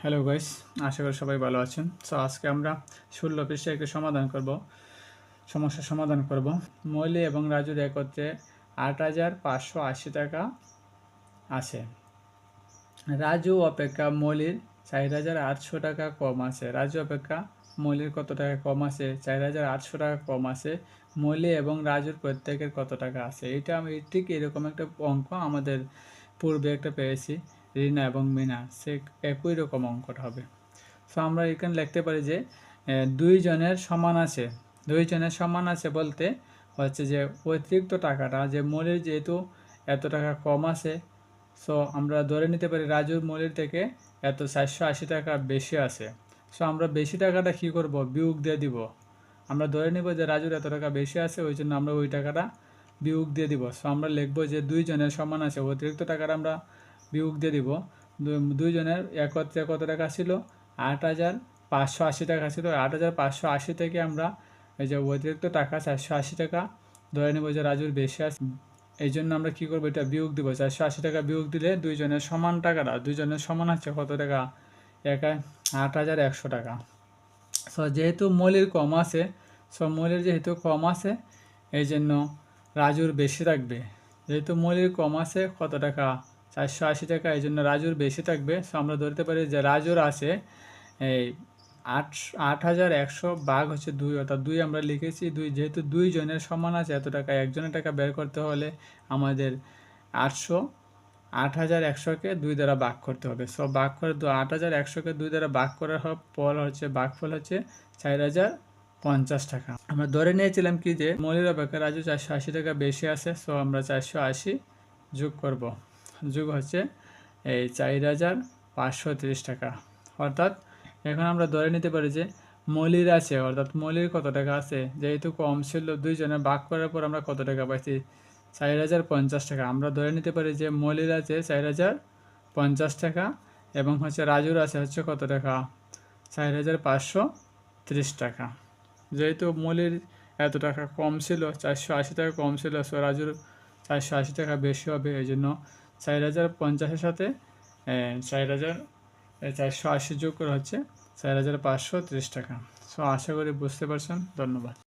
Hello guys, আশা করি সবাই ভালো আছেন। সো আজকে আমরা 16 পৃষ্ঠায় একটি সমস্যার সমাধান করব। মৌলি এবং রাজুর একত্রে ৮,৫৮০ টাকা আছে। রাজু অপেক্ষা মৌলির ৪,৮০০ টাকা কম আছে। রাজু অপেক্ষা মৌলির কত টাকা কম আছে? ৪,৮০০ টাকা কম আছে। মৌলি এবং রাজুর প্রত্যেকের কত টাকা আছে? এটা আমি ঠিক এরকম একটা অঙ্ক আমাদের পূর্বে একটা পেয়েছি, রিনা এবং মিনা, সে একই রকম অঙ্কটা হবে। সো আমরা এখানে লিখতে পারি যে দুইজনের সমান আছে। দুইজনের সমান আছে বলতে হচ্ছে যে অতিরিক্ত টাকাটা, যে মৌলির যেহেতু এত টাকা কম আছে, সো আমরা ধরে নিতে পারি রাজুর মৌলির থেকে এত 480 টাকা বেশি আছে। সো আমরা বেশি টাকাটা কী করব? বিয়োগ দিয়ে দিব। আমরা ধরে নিব যে রাজুর এত টাকা বেশি আছে, ওই জন্য আমরা ওই টাকাটা বিয়োগ দিয়ে দিব। সো আমরা লিখব যে দুইজনের সমান আছে, অতিরিক্ত টাকাটা আমরা বিয়োগ দিয়ে দিব। দুইজনের একত্রে কত টাকা ছিল? ৮,৫৮০ টাকা ছিল। ৮,৫৮০ থেকে আমরা এই যে অতিরিক্ত টাকা 480 টাকা ধরে নেব যে রাজুর বেশি আছে, এই জন্য আমরা কী করবো? এটা বিয়োগ দিব। 480 টাকা বিয়োগ দিলে দুইজনের সমান টাকাটা, দুইজনের সমান আছে কত টাকা? ৮,১০০ টাকা। সো যেহেতু মৌলির কম আছে, সো মৌলির যেহেতু কম আছে, এই জন্য রাজুর বেশি থাকবে। যেহেতু মৌলির কম আছে কত টাকা? 480 টাকা, এই জন্য রাজুর বেশি থাকবে। সো আমরা ধরতে পারি যে রাজুর আছে এই ৮,১০০ ভাগ হচ্ছে 2, অর্থাৎ 2 আমরা লিখেছি। যেহেতু দুইজনের সমান আছে এত টাকা, একজনের টাকা বের করতে হলে আমাদের ৮,১০০কে 2 দ্বারা ভাগ করতে হবে। সো ভাগ করে ৮,১০০কে 2 দ্বারা ভাগ করার ফল হচ্ছে, ভাগফল হচ্ছে 4,050 টাকা। আমরা ধরে নিয়েছিলাম কি যে মৌলির অপেক্ষা রাজু 480 টাকা বেশি আছে। সো আমরা 480 যোগ করব, যোগ হচ্ছে এই 4,530 টাকা। অর্থাৎ এখন আমরা ধরে নিতে পারি যে মৌলির আছে, অর্থাৎ মৌলির কত টাকা আছে? যেহেতু কম ছিল, দুইজনে ভাগ করার পর আমরা কত টাকা পাইছি? 4,050 টাকা। আমরা ধরে নিতে পারি যে মৌলির আছে 4,050 টাকা এবং হচ্ছে রাজুর আছে হচ্ছে কত টাকা? 4,530 টাকা। যেহেতু মৌলির এত টাকা কম ছিল, 480 টাকা কম ছিল, সো রাজুর 480 টাকা বেশি হবে। এই জন্য 4,050-এর সাথে 4,480 যোগ করা হচ্ছে 4,530 টাকা। সো আশা করি বুঝতে পারছেন। ধন্যবাদ।